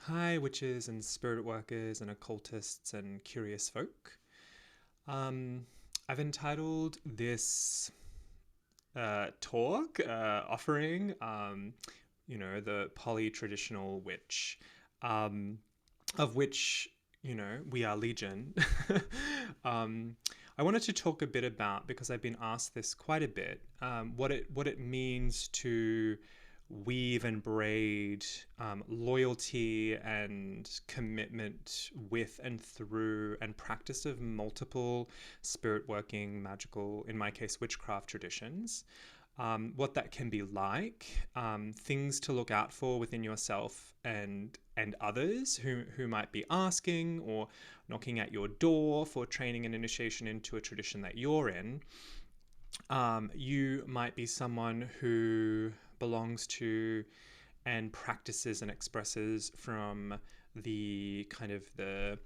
Hi, witches and spirit workers and occultists and curious folk. Um, I've entitled this talk offering, the poly-traditional witch, um, of which, we are legion. um, I wanted to talk a bit about, because I've been asked this quite a bit, what it means to weave and braid loyalty and commitment with and through and practice of multiple spirit working, magical, in my case, witchcraft traditions. What that can be like, things to look out for within yourself and others who might be asking or knocking at your door for training and initiation into a tradition that you're in. You might be someone who belongs to and practices and expresses from the kind of the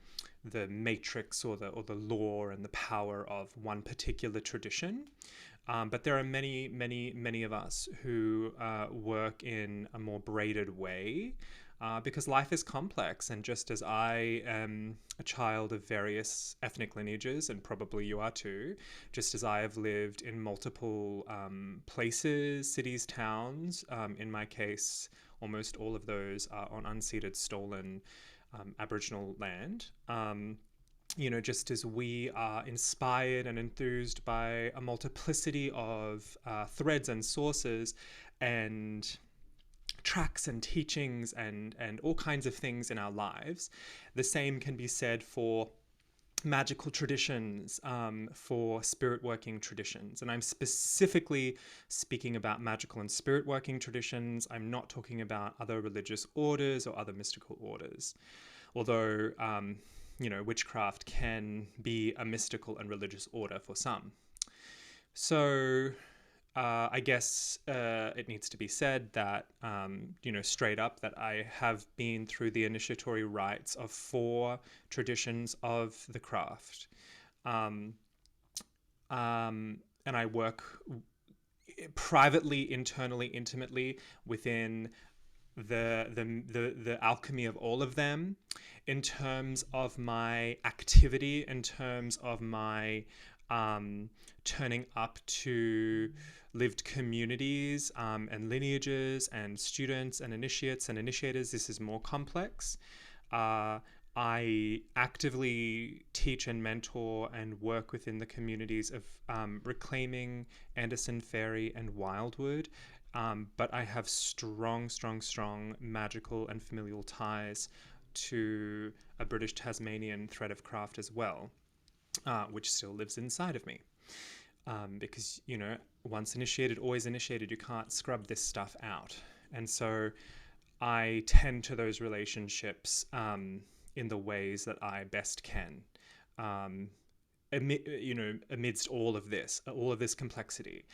matrix or the lore and the power of one particular tradition. But there are many of us who work in a more braided way, because life is complex. And just as I am a child of various ethnic lineages, and probably you are too, just as I have lived in multiple places, cities, towns, in my case, almost all of those are on unceded, stolen Aboriginal land. Just as we are inspired and enthused by a multiplicity of threads and sources and tracks and teachings and all kinds of things in our lives, the same can be said for magical traditions, for spirit working traditions. And I'm specifically speaking about magical and spirit working traditions. I'm not talking about other religious orders or other mystical orders. Although, witchcraft can be a mystical and religious order for some. So, I guess it needs to be said that, straight up, that I have been through the initiatory rites of 4 traditions of the craft. Um, and I work privately, internally, intimately within the alchemy of all of them, in terms of my activity, in terms of my turning up to lived communities, and lineages and students and initiates and initiators. This is more complex. I actively teach and mentor and work within the communities of Reclaiming, Anderson Ferry, and Wildwood. But I have strong magical and familial ties to a British Tasmanian thread of craft as well, which still lives inside of me. Because, once initiated, always initiated, you can't scrub this stuff out. And so I tend to those relationships in the ways that I best can. Amidst all of this complexity,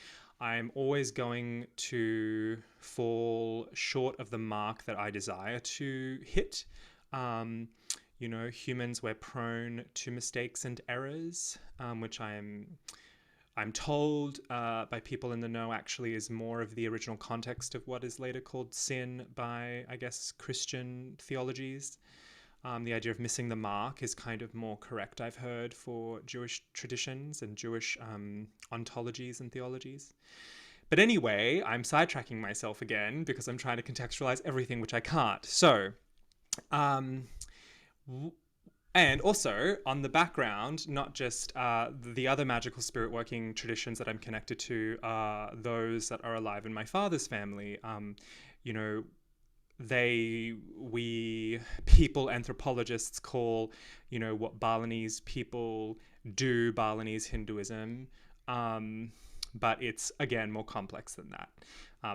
I'm always going to fall short of the mark that I desire to hit. Humans, we're prone to mistakes and errors, which I'm told by people in the know actually is more of the original context of what is later called sin by, I guess, Christian theologies. The idea of missing the mark is kind of more correct, I've heard, for Jewish traditions and Jewish ontologies and theologies. But anyway, I'm sidetracking myself again because I'm trying to contextualize everything, which I can't. So, and also on the background, not just the other magical spirit working traditions that I'm connected to are those that are alive in my father's family. We people anthropologists call, what Balinese people do, Balinese Hinduism. But it's, again, more complex than that.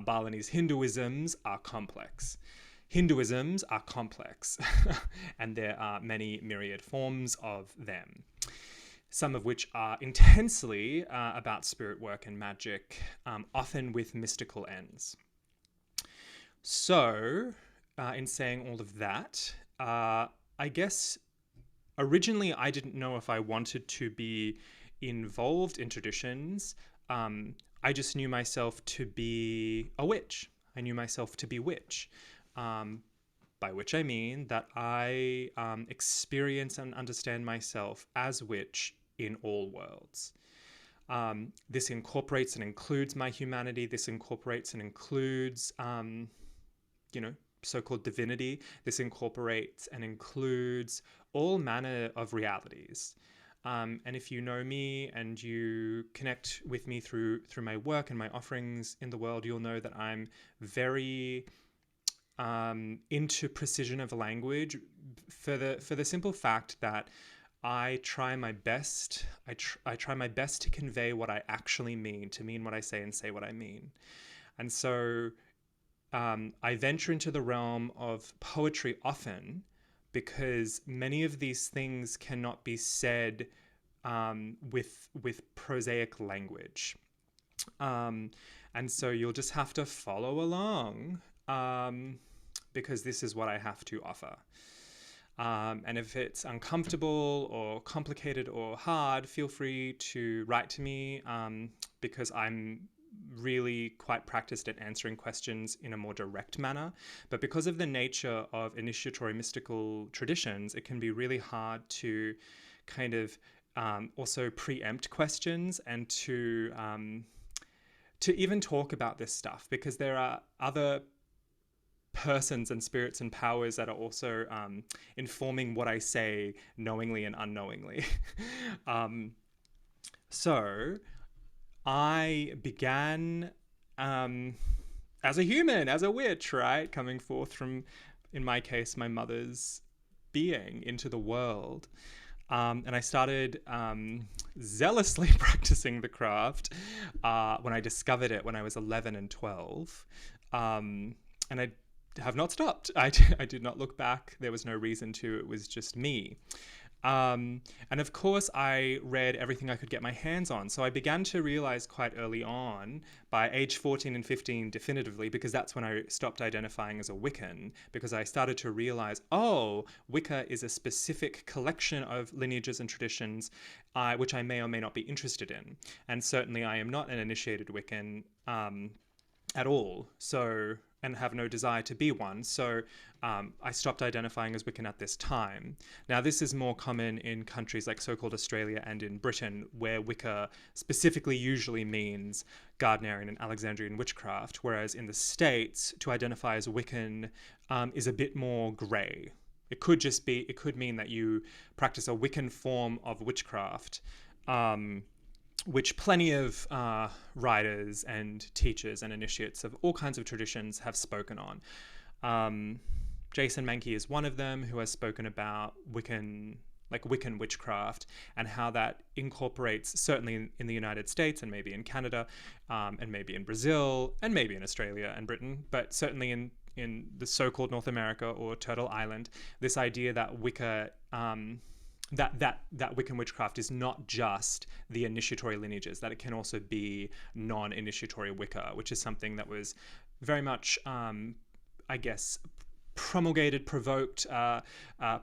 Balinese Hinduisms are complex. Hinduisms are complex, and there are many myriad forms of them, some of which are intensely about spirit work and magic, often with mystical ends. So, in saying all of that, I guess originally I didn't know if I wanted to be involved in traditions. I just knew myself to be a witch. I knew myself to be witch. by which I mean that I experience and understand myself as witch in all worlds. This incorporates and includes my humanity. This incorporates and includes, so-called divinity. This incorporates and includes all manner of realities. And if you know me and you connect with me through my work and my offerings in the world, you'll know that I'm very into precision of language for the simple fact that I try my best. I try my best to convey what I actually mean, to mean what I say and say what I mean. And so I venture into the realm of poetry often because many of these things cannot be said with prosaic language. And so you'll just have to follow along because this is what I have to offer. And if it's uncomfortable or complicated or hard, feel free to write to me because I'm really quite practiced at answering questions in a more direct manner. But because of the nature of initiatory mystical traditions, it can be really hard to kind of also preempt questions and to even talk about this stuff, because there are other persons and spirits and powers that are also informing what I say knowingly and unknowingly. So I began as a human, as a witch, right? Coming forth from, in my case, my mother's being into the world. And I started zealously practicing the craft when I discovered it when I was 11 and 12. And I have not stopped. I did not look back. There was no reason to. It was just me. And of course, I read everything I could get my hands on. So I began to realize quite early on, by age 14 and 15 definitively, because that's when I stopped identifying as a Wiccan, because I started to realize, oh, Wicca is a specific collection of lineages and traditions which I may or may not be interested in. And certainly I am not an initiated Wiccan at all. So, and have no desire to be one. So I stopped identifying as Wiccan at this time. Now, this is more common in countries like so-called Australia and in Britain, where Wicca specifically usually means Gardnerian and Alexandrian witchcraft, whereas in the States, to identify as Wiccan is a bit more grey. It could mean that you practice a Wiccan form of witchcraft, which plenty of writers and teachers and initiates of all kinds of traditions have spoken on. Jason Mankey is one of them, who has spoken about Wiccan witchcraft and how that incorporates, certainly in the United States and maybe in Canada and maybe in Brazil and maybe in Australia and Britain, but certainly in the so-called North America or Turtle Island, this idea that Wicca that Wiccan witchcraft is not just the initiatory lineages, that it can also be non-initiatory Wicca, which is something that was very much, I guess, promulgated, provoked,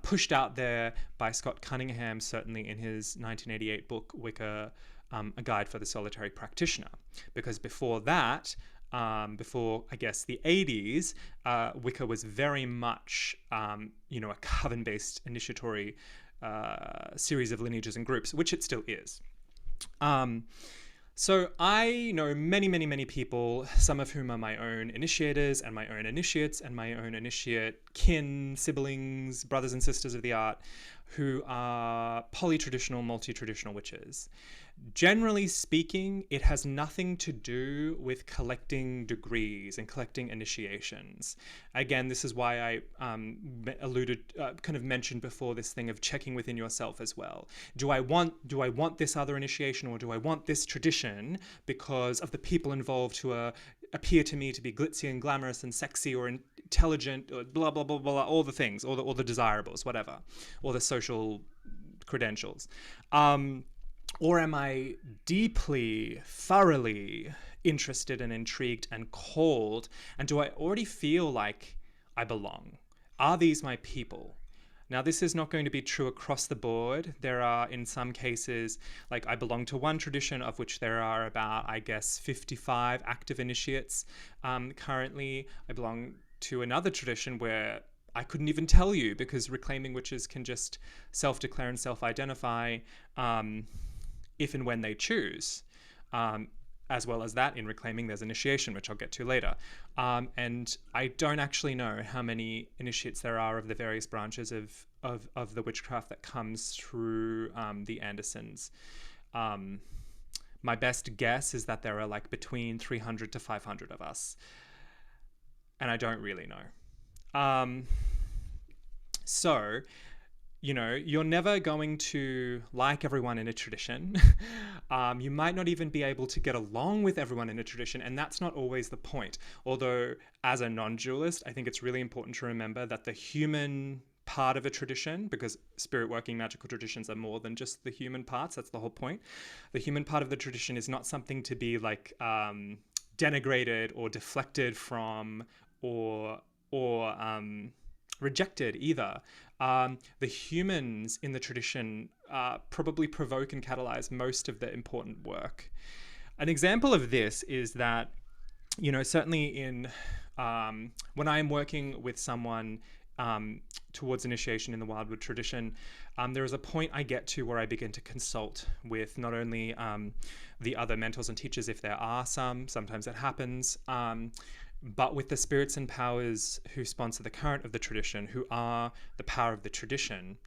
pushed out there by Scott Cunningham, certainly in his 1988 book, Wicca, A Guide for the Solitary Practitioner. Because before that, before, I guess, the 80s, Wicca was very much, a coven-based initiatory series of lineages and groups, which it still is. So I know many, many, many people, some of whom are my own initiators and my own initiates and my own initiate kin, siblings, brothers and sisters of the art, who are polytraditional, multi-traditional witches. Generally speaking, it has nothing to do with collecting degrees and collecting initiations. Again, this is why I kind of mentioned before this thing of checking within yourself as well. Do I want this other initiation, or do I want this tradition because of the people involved who appear to me to be glitzy and glamorous and sexy or intelligent or blah, blah, blah, blah, all the things, all the desirables, whatever, all the social credentials. Or am I deeply, thoroughly interested and intrigued and called? And do I already feel like I belong? Are these my people? Now, this is not going to be true across the board. There are, in some cases, like I belong to one tradition of which there are about, I guess, 55 active initiates currently. I belong to another tradition where I couldn't even tell you, because reclaiming witches can just self-declare and self-identify if and when they choose. As well as that, in reclaiming, there's initiation, which I'll get to later. And I don't actually know how many initiates there are of the various branches of the witchcraft that comes through the Andersons. My best guess is that there are like between 300 to 500 of us. And I don't really know. So, you know, you're never going to like everyone in a tradition. You might not even be able to get along with everyone in a tradition, and that's not always the point. Although, as a non-dualist, I think it's really important to remember that the human part of a tradition, because spirit working magical traditions are more than just the human parts, that's the whole point. The human part of the tradition is not something to be like denigrated or deflected from or rejected either. The humans in the tradition probably provoke and catalyze most of the important work. An example of this is that, you know, certainly in when I am working with someone towards initiation in the Wildwood tradition, there is a point I get to where I begin to consult with not only the other mentors and teachers, if there are some, sometimes that happens, but with the spirits and powers who sponsor the current of the tradition, who are the power of the tradition.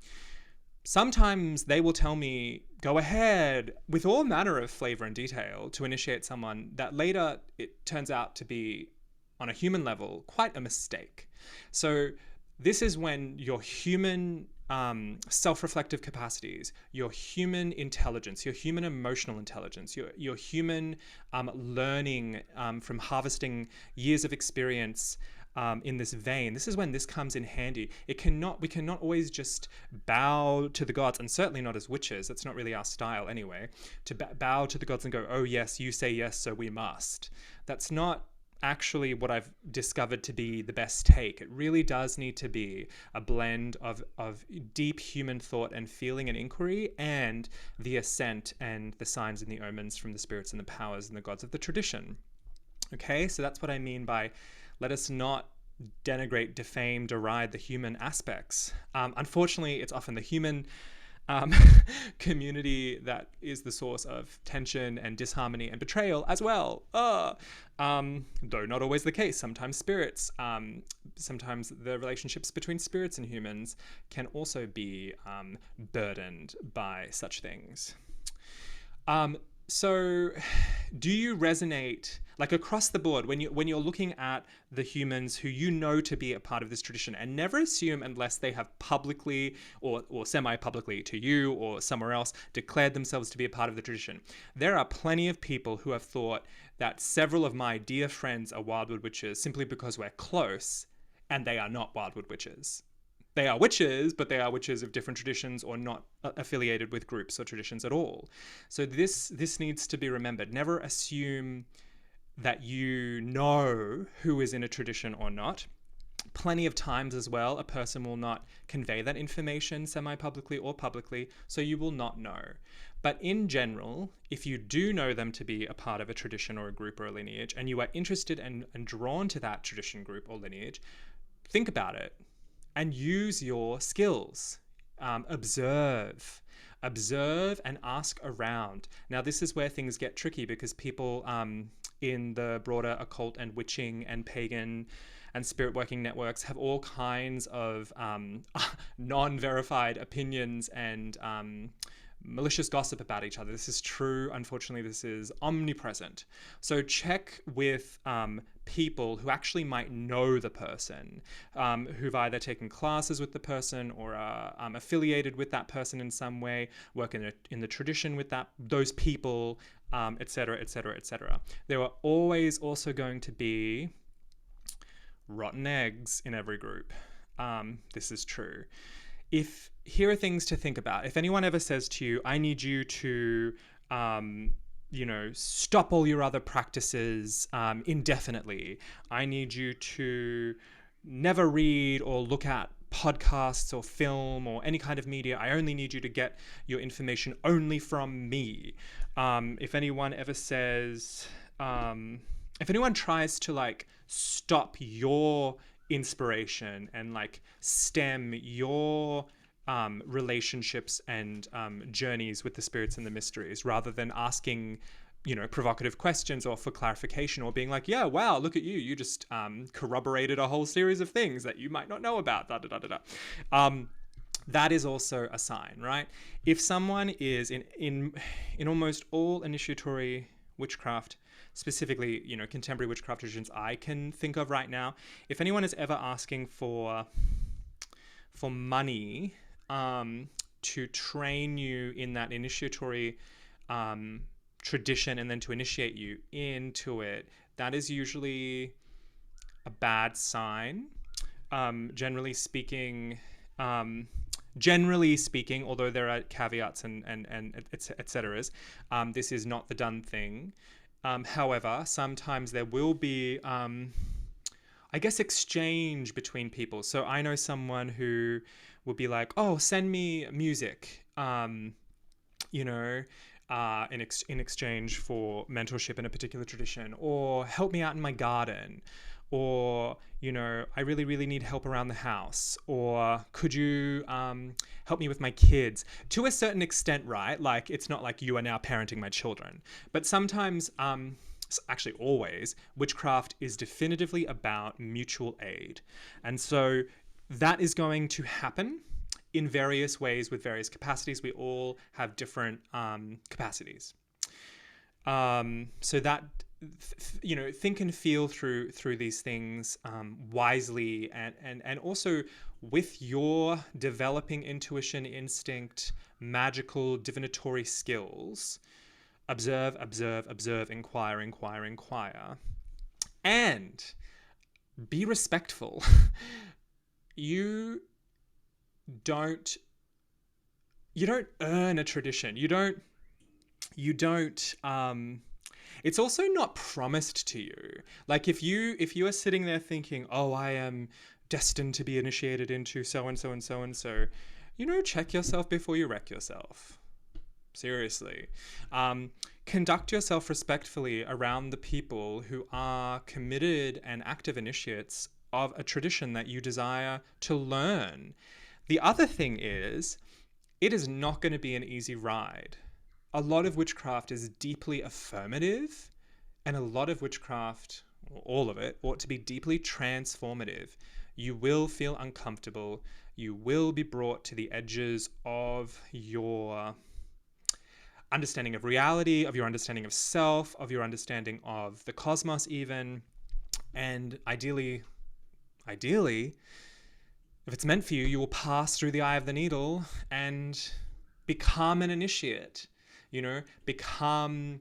Sometimes they will tell me, go ahead, with all manner of flavor and detail, to initiate someone that later it turns out to be, on a human level, quite a mistake. So this is when your human self-reflective capacities, your human intelligence, your human emotional intelligence, your human learning from harvesting years of experience in this vein. This is when this comes in handy. We cannot always just bow to the gods, and certainly not as witches. That's not really our style anyway, to bow to the gods and go, oh yes, you say yes, so we must. That's not actually what I've discovered to be the best take. It really does need to be a blend of deep human thought and feeling and inquiry, and the assent and the signs and the omens from the spirits and the powers and the gods of the tradition. Okay, so that's what I mean by let us not denigrate, defame, deride the human aspects. Unfortunately, it's often the human community that is the source of tension and disharmony and betrayal as well. Though not always the case. Sometimes spirits, sometimes the relationships between spirits and humans can also be burdened by such things. So do you resonate, like across the board, when you're looking at the humans who you know to be a part of this tradition, and never assume unless they have publicly or semi-publicly to you or somewhere else declared themselves to be a part of the tradition? There are plenty of people who have thought that several of my dear friends are Wildwood witches simply because we're close, and they are not Wildwood witches. They are witches, but they are witches of different traditions or not affiliated with groups or traditions at all. So this needs to be remembered. Never assume that you know who is in a tradition or not. Plenty of times as well, a person will not convey that information semi-publicly or publicly, so you will not know. But in general, if you do know them to be a part of a tradition or a group or a lineage, and you are interested and drawn to that tradition, group, or lineage, think about it. And use your skills. Observe and ask around. Now, this is where things get tricky, because people in the broader occult and witching and pagan and spirit working networks have all kinds of non-verified opinions and malicious gossip about each other. This is true. Unfortunately, this is omnipresent. So check with people who actually might know the person, who've either taken classes with the person or are affiliated with that person in some way, work in the tradition with those people, etc., etc., etc. There are always also going to be rotten eggs in every group. This is true. Here are things to think about. If anyone ever says to you, I need you to, stop all your other practices indefinitely. I need you to never read or look at podcasts or film or any kind of media. I only need you to get your information only from me. If anyone ever says, if anyone tries to stop your inspiration and like stem your relationships and journeys with the spirits and the mysteries, rather than asking, provocative questions or for clarification, or being like, yeah, wow, look at you. You just corroborated a whole series of things that you might not know about. Da, da, da, da, da. That is also a sign, right? If someone is in almost all initiatory witchcraft, specifically, contemporary witchcraft traditions I can think of right now, if anyone is ever asking for money to train you in that initiatory tradition and then to initiate you into it, that is usually a bad sign. Generally speaking, although there are caveats and et cetera, this is not the done thing. However, sometimes there will be, I guess, exchange between people. So I know someone who would be like, oh, send me music, in exchange for mentorship in a particular tradition, or help me out in my garden, or, I really, really need help around the house, or could you help me with my kids? To a certain extent, right? Like, it's not like you are now parenting my children. But sometimes, actually always, witchcraft is definitively about mutual aid. And so that is going to happen in various ways with various capacities. We all have different capacities. So that, think and feel through these things wisely, and also with your developing intuition, instinct, magical, divinatory skills. Observe, inquire, and be respectful. You don't earn a tradition. You don't it's also not promised to you. Like, if you are sitting there thinking, oh, I am destined to be initiated into so and so and so and so, check yourself before you wreck yourself. Seriously. Conduct yourself respectfully around the people who are committed and active initiates of a tradition that you desire to learn. The other thing is, it is not going to be an easy ride. A lot of witchcraft is deeply affirmative, and a lot of witchcraft, or all of it, ought to be deeply transformative. You will feel uncomfortable. You will be brought to the edges of your understanding of reality, of your understanding of self, of your understanding of the cosmos even. And ideally, if it's meant for you, you will pass through the eye of the needle and become an initiate, become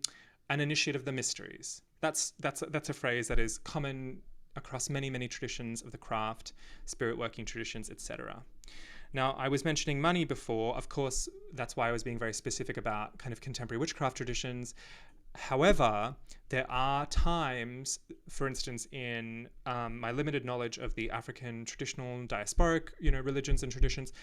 an initiate of the mysteries. That's a phrase that is common across many, many traditions of the craft, spirit working traditions, etc. Now, I was mentioning money before. Of course, that's why I was being very specific about kind of contemporary witchcraft traditions. However, there are times, for instance, in my limited knowledge of the African traditional diasporic, religions and traditions,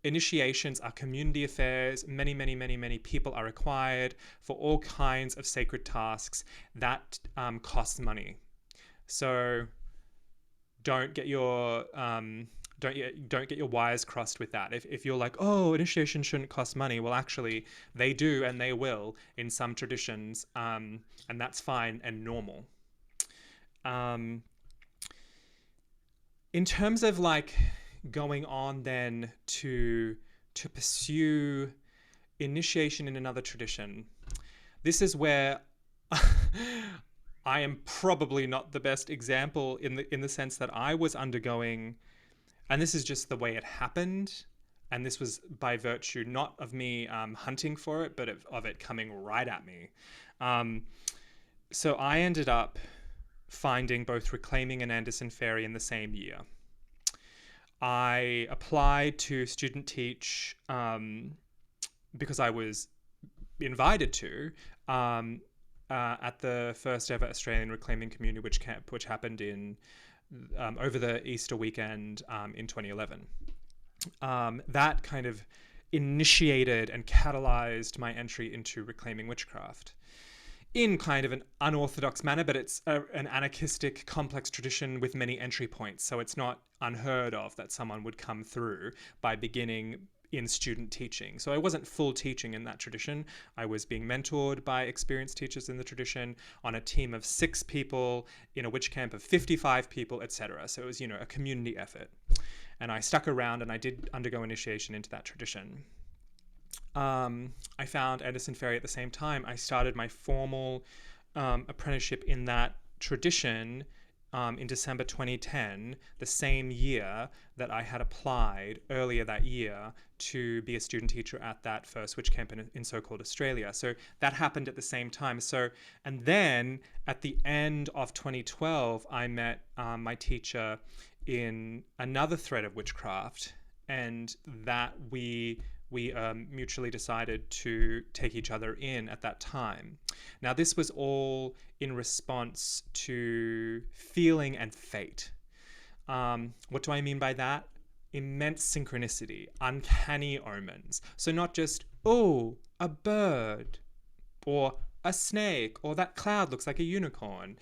initiations are community affairs. Many, many, many, many people are required for all kinds of sacred tasks that cost money. So don't get your wires crossed with that. If you're like, oh, initiation shouldn't cost money, well, actually, they do, and they will in some traditions, and that's fine and normal. In terms of like going on then to pursue initiation in another tradition, this is where I am probably not the best example in the sense that I was undergoing. And this is just the way it happened. And this was by virtue not of me hunting for it, but of it coming right at me. So I ended up finding both Reclaiming and Anderson Ferry in the same year. I applied to student teach because I was invited to at the first ever Australian Reclaiming Community Witch Camp, which happened in over the Easter weekend in 2011. That kind of initiated and catalyzed my entry into reclaiming witchcraft. in kind of an unorthodox manner, but it's an anarchistic, complex tradition with many entry points. So it's not unheard of that someone would come through by beginning in student teaching. So I wasn't full teaching in that tradition. I was being mentored by experienced teachers in the tradition on a team of 6 people in a witch camp of 55 people, etc. So it was, a community effort. And I stuck around and I did undergo initiation into that tradition. I found Anderson Ferry at the same time. I started my formal apprenticeship in that tradition in December 2010, the same year that I had applied earlier that year to be a student teacher at that first witch camp in so-called Australia. So that happened at the same time. And then at the end of 2012, I met my teacher in another thread of witchcraft, and that we mutually decided to take each other in at that time. Now, this was all in response to feeling and fate. What do I mean by that? Immense synchronicity, uncanny omens. So not just, oh, a bird, or a snake, or that cloud looks like a unicorn.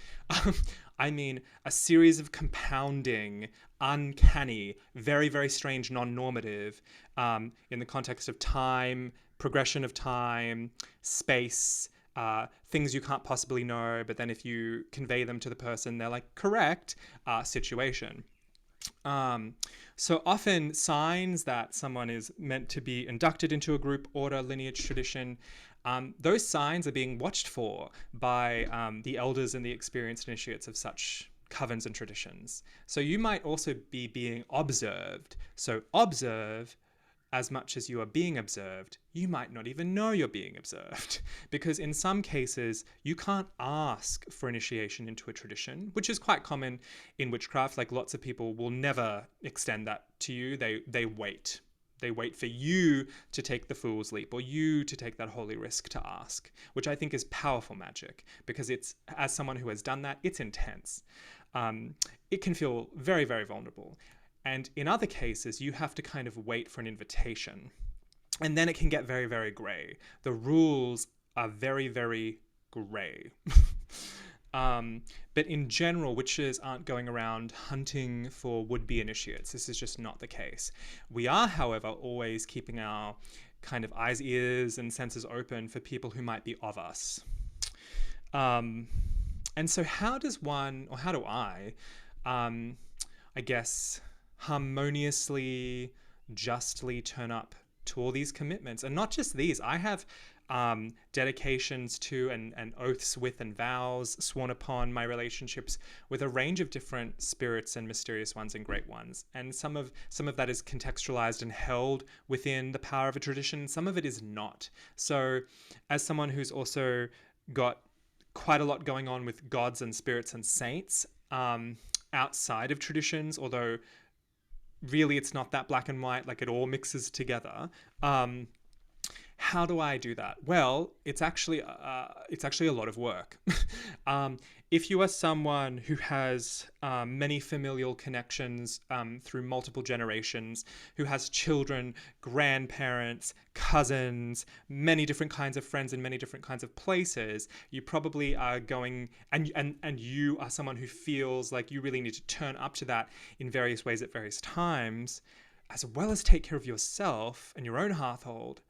I mean, a series of compounding, uncanny, very, very strange, non-normative, in the context of time, progression of time, space, things you can't possibly know, but then if you convey them to the person, they're like, correct, situation. So often signs that someone is meant to be inducted into a group, order, lineage, tradition, those signs are being watched for by the elders and the experienced initiates of such covens and traditions. So you might also be being observed. So observe as much as you are being observed. You might not even know you're being observed, because in some cases you can't ask for initiation into a tradition, which is quite common in witchcraft. Like, lots of people will never extend that to you. They wait. They wait for you to take the fool's leap, or you to take that holy risk to ask, which I think is powerful magic, because it's, as someone who has done that, it's intense. It can feel very, very vulnerable. And in other cases, you have to kind of wait for an invitation. And then it can get very, very grey. The rules are very, very grey. But in general, witches aren't going around hunting for would-be initiates. This is just not the case. We are, however, always keeping our kind of eyes, ears, and senses open for people who might be of us. And so how does one, or how do I guess, harmoniously, justly turn up to all these commitments? And not just these. I have dedications to and oaths with and vows sworn upon my relationships with a range of different spirits and mysterious ones and great ones. And some of that is contextualized and held within the power of a tradition. Some of it is not. So as someone who's also got quite a lot going on with gods and spirits and saints outside of traditions, although really it's not that black and white, like it all mixes together. How do I do that? Well, it's actually a lot of work. If you are someone who has many familial connections through multiple generations, who has children, grandparents, cousins, many different kinds of friends in many different kinds of places, you probably are going, and you are someone who feels like you really need to turn up to that in various ways at various times, as well as take care of yourself and your own household.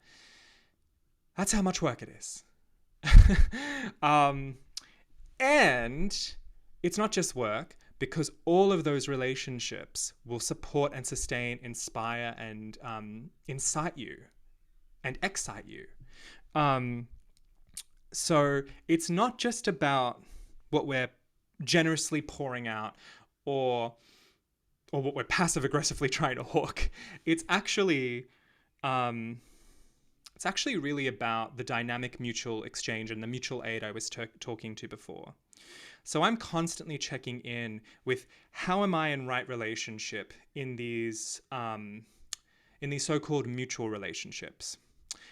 That's how much work it is. And it's not just work, because all of those relationships will support and sustain, inspire, and incite you and excite you. So it's not just about what we're generously pouring out or what we're passive aggressively trying to hook. It's actually really about the dynamic mutual exchange and the mutual aid I was talking to before. So I'm constantly checking in with how am I in right relationship in these so-called mutual relationships.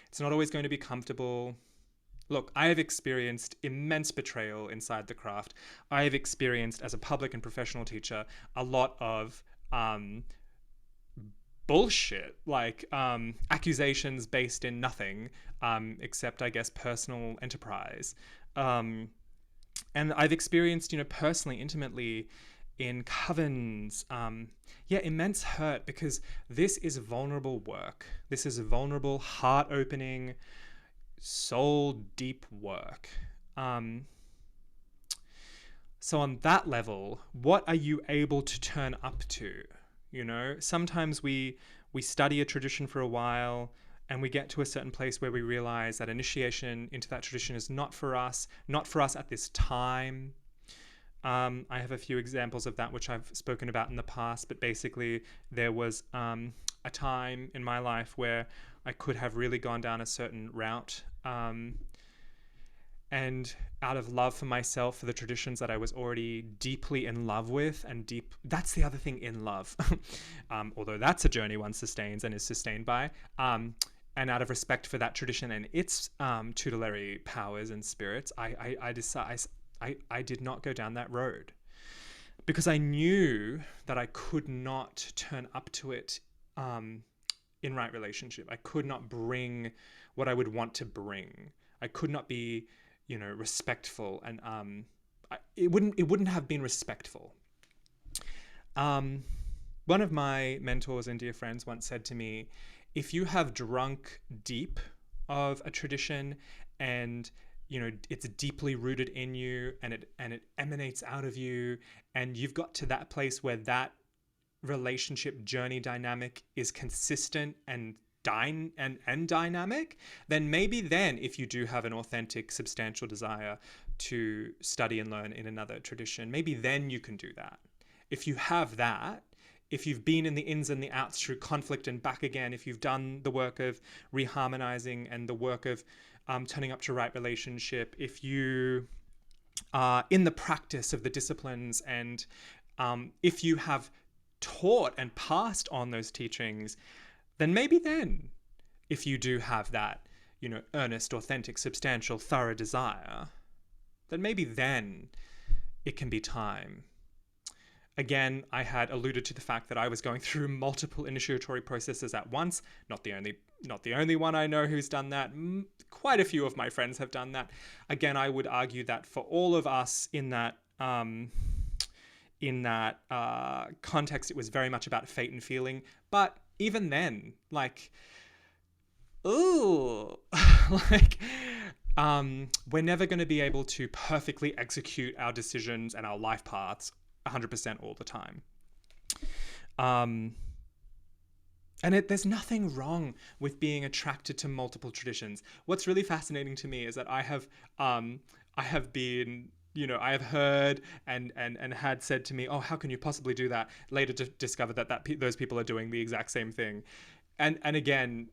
It's not always going to be comfortable. Look, I have experienced immense betrayal inside the craft. I have experienced, as a public and professional teacher, a lot of bullshit, like accusations based in nothing except, I guess, personal enterprise. Um, and I've experienced, personally, intimately in covens, immense hurt, because this is vulnerable work. This is vulnerable, heart opening, soul deep work. So on that level, what are you able to turn up to? Sometimes we study a tradition for a while, and we get to a certain place where we realize that initiation into that tradition is not for us at this time. I have a few examples of that which I've spoken about in the past, but basically there was a time in my life where I could have really gone down a certain route, and out of love for myself, for the traditions that I was already deeply in love with, that's the other thing, in love, although that's a journey one sustains and is sustained by, and out of respect for that tradition and its tutelary powers and spirits, I did not go down that road, because I knew that I could not turn up to it in right relationship. I could not bring what I would want to bring. I could not be, respectful, and it wouldn't have been respectful. One of my mentors and dear friends once said to me, if you have drunk deep of a tradition, and it's deeply rooted in you, and it emanates out of you, and you've got to that place where that relationship journey dynamic is consistent and dynamic, then maybe then, if you do have an authentic, substantial desire to study and learn in another tradition, maybe then you can do that. If you have that, if you've been in the ins and the outs through conflict and back again, if you've done the work of reharmonizing and the work of turning up to right relationship, if you are in the practice of the disciplines, and if you have taught and passed on those teachings, then maybe then, if you do have that, earnest, authentic, substantial, thorough desire, then maybe then it can be time. Again, I had alluded to the fact that I was going through multiple initiatory processes at once. Not the only one I know who's done that. Quite a few of my friends have done that. Again, I would argue that for all of us in that context, it was very much about fate and feeling. But even then, we're never going to be able to perfectly execute our decisions and our life paths 100% all the time. There's nothing wrong with being attracted to multiple traditions. What's really fascinating to me is that I have been, I have heard and had said to me, oh, how can you possibly do that? Later discovered that those people are doing the exact same thing. And again,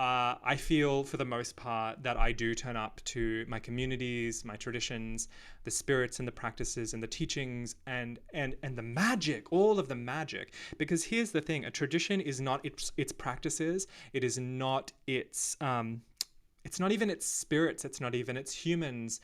I feel for the most part that I do turn up to my communities, my traditions, the spirits and the practices and the teachings and the magic, all of the magic. Because here's the thing, a tradition is not its practices. It is not it's not even its spirits. It's not even its humans.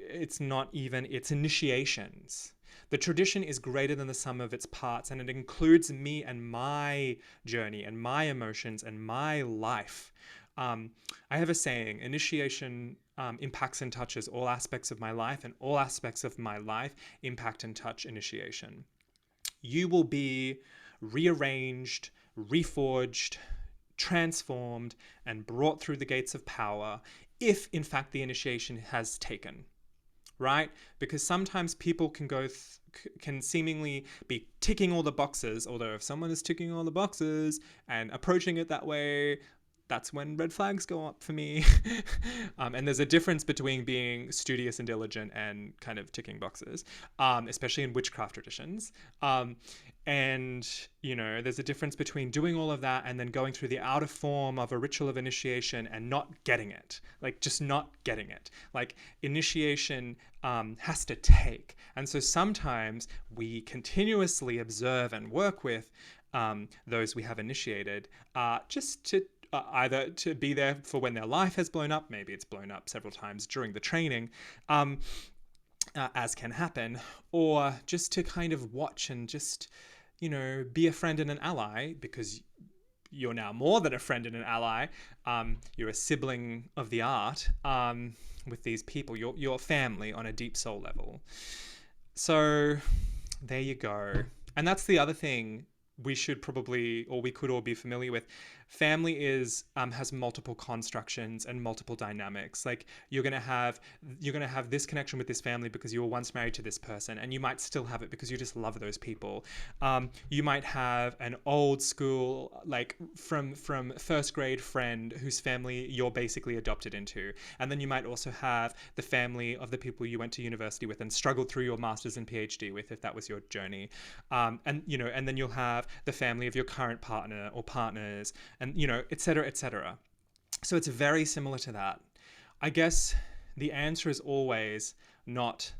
It's not even its initiations. The tradition is greater than the sum of its parts, and it includes me and my journey and my emotions and my life. I have a saying, initiation impacts and touches all aspects of my life, and all aspects of my life impact and touch initiation. You will be rearranged, reforged, transformed, and brought through the gates of power if, in fact, the initiation has taken. Right? Because sometimes people can seemingly be ticking all the boxes, although if someone is ticking all the boxes and approaching it that way, that's when red flags go up for me. And there's a difference between being studious and diligent and kind of ticking boxes, especially in witchcraft traditions. And, there's a difference between doing all of that and then going through the outer form of a ritual of initiation and not getting it. Just not getting it. Initiation has to take. And so sometimes we continuously observe and work with those we have initiated, just to either to be there for when their life has blown up. Maybe it's blown up several times during the training, as can happen, or just to kind of watch and just, be a friend and an ally, because you're now more than a friend and an ally. You're a sibling of the art with these people. You're family on a deep soul level. So there you go. And that's the other thing we should probably, or we could all be familiar with. Family is has multiple constructions and multiple dynamics. Like you're gonna have this connection with this family because you were once married to this person, and you might still have it because you just love those people. You might have an old school, like from first grade friend whose family you're basically adopted into, and then you might also have the family of the people you went to university with and struggled through your master's and PhD with, if that was your journey. And then you'll have the family of your current partner or partners, and et cetera, et cetera. So it's very similar to that. I guess the answer is always not,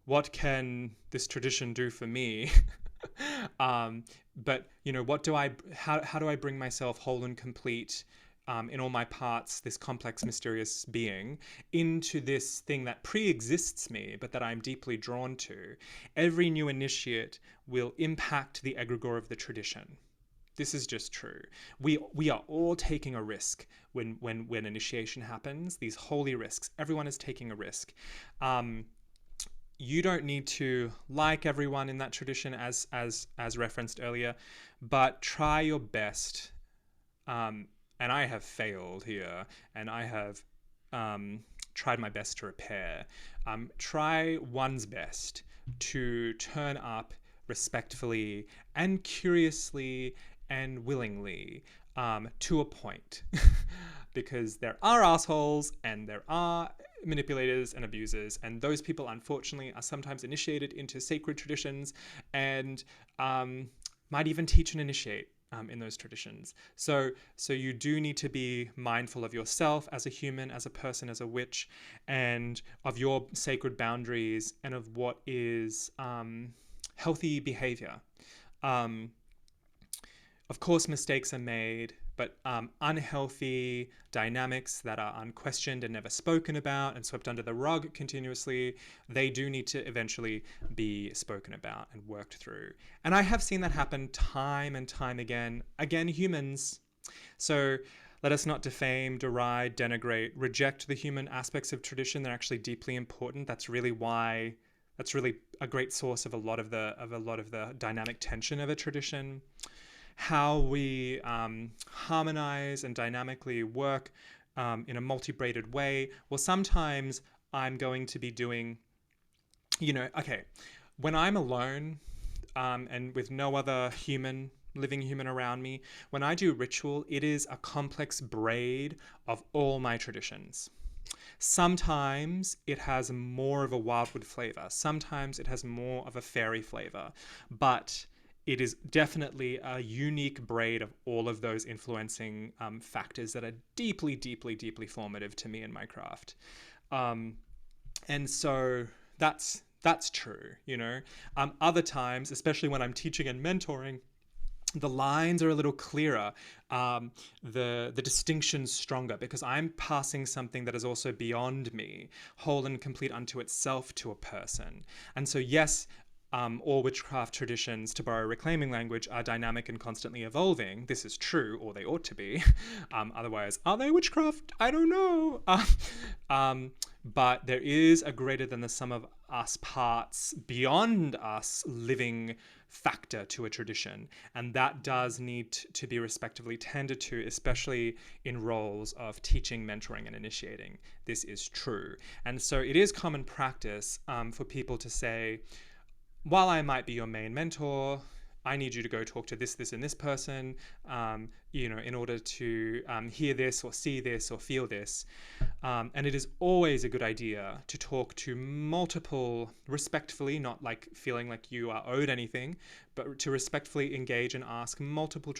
what can this tradition do for me? But how do I bring myself whole and complete, in all my parts, this complex, mysterious being, into this thing that pre-exists me, but that I'm deeply drawn to? Every new initiate will impact the egregore of the tradition. This is just true. We are all taking a risk when initiation happens. These holy risks. Everyone is taking a risk. You don't need to like everyone in that tradition, as referenced earlier, but try your best. And I have failed here, and I have tried my best to repair. Try one's best to turn up respectfully and curiously and willingly, to a point. Because there are assholes and there are manipulators and abusers, and those people unfortunately are sometimes initiated into sacred traditions and might even teach and initiate in those traditions. So you do need to be mindful of yourself as a human, as a person, as a witch, and of your sacred boundaries and of what is healthy behavior. Of course, mistakes are made, but unhealthy dynamics that are unquestioned and never spoken about and swept under the rug continuously, they do need to eventually be spoken about and worked through. And I have seen that happen time and time again. Again, humans. So let us not defame, deride, denigrate, reject the human aspects of tradition. They're actually deeply important. That's really a great source of a lot of the dynamic tension of a tradition. How we harmonize and dynamically work in a multi-braided way. Well, sometimes I'm going to be doing, when I'm alone and with no other living human around me, when I do ritual, it is a complex braid of all my traditions. Sometimes it has more of a wildwood flavor. Sometimes it has more of a fairy flavor. But it is definitely a unique braid of all of those influencing factors that are deeply, deeply, deeply formative to me and my craft. And so that's true, Other times, especially when I'm teaching and mentoring, the lines are a little clearer, the distinction's stronger, because I'm passing something that is also beyond me, whole and complete unto itself to a person. And so yes, all witchcraft traditions, to borrow reclaiming language, are dynamic and constantly evolving. This is true, or they ought to be. Otherwise, are they witchcraft? I don't know. But there is a greater than the sum of us parts, beyond us, living factor to a tradition. And that does need to be respectively tended to, especially in roles of teaching, mentoring, and initiating. This is true. And so it is common practice for people to say, while I might be your main mentor, I need you to go talk to this, and this person, in order to hear this or see this or feel this. And it is always a good idea to talk to multiple, respectfully, not like feeling like you are owed anything, but to respectfully engage and ask multiple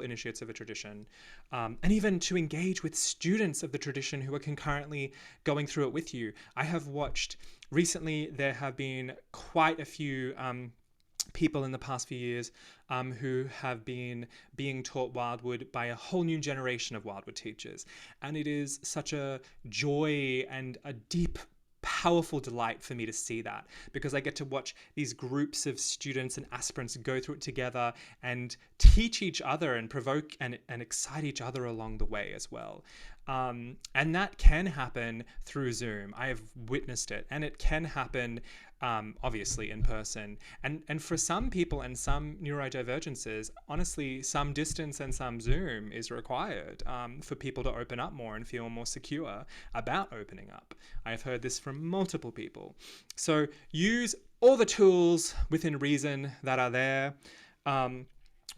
initiates of a tradition, and even to engage with students of the tradition who are concurrently going through it with you. I have watched recently, there have been quite a few people in the past few years who have been being taught Wildwood by a whole new generation of Wildwood teachers. And it is such a joy and a deep, powerful delight for me to see that, because I get to watch these groups of students and aspirants go through it together and teach each other and provoke and excite each other along the way as well. And that can happen through Zoom. I have witnessed it, and it can happen obviously in person. And for some people and some neurodivergences, honestly, some distance and some Zoom is required for people to open up more and feel more secure about opening up. I've heard this from multiple people. So use all the tools within reason that are there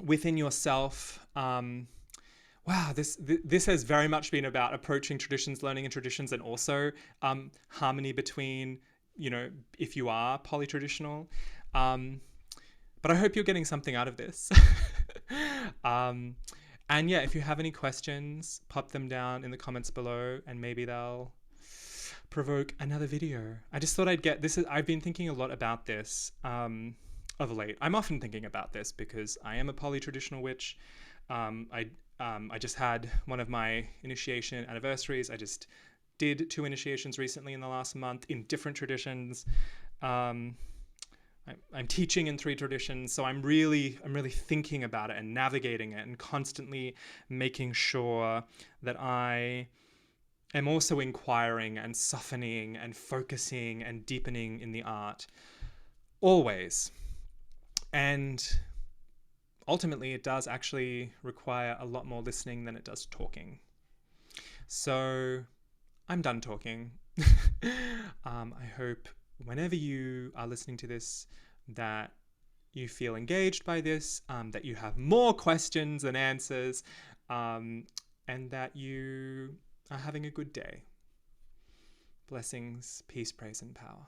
within yourself. Wow, this has very much been about approaching traditions, learning in traditions, and also harmony between, if you are polytraditional. But I hope you're getting something out of this. And yeah, if you have any questions, pop them down in the comments below, and maybe they'll provoke another video. I just thought I'd get this. I've been thinking a lot about this of late. I'm often thinking about this because I am a polytraditional witch. I just had one of my initiation anniversaries. I just did 2 initiations recently in the last month in different traditions. I'm teaching in 3 traditions, so I'm really thinking about it and navigating it and constantly making sure that I am also inquiring and softening and focusing and deepening in the art always. And ultimately, it does actually require a lot more listening than it does talking. So I'm done talking. I hope whenever you are listening to this that you feel engaged by this, that you have more questions than answers, and that you are having a good day. Blessings, peace, praise, and power.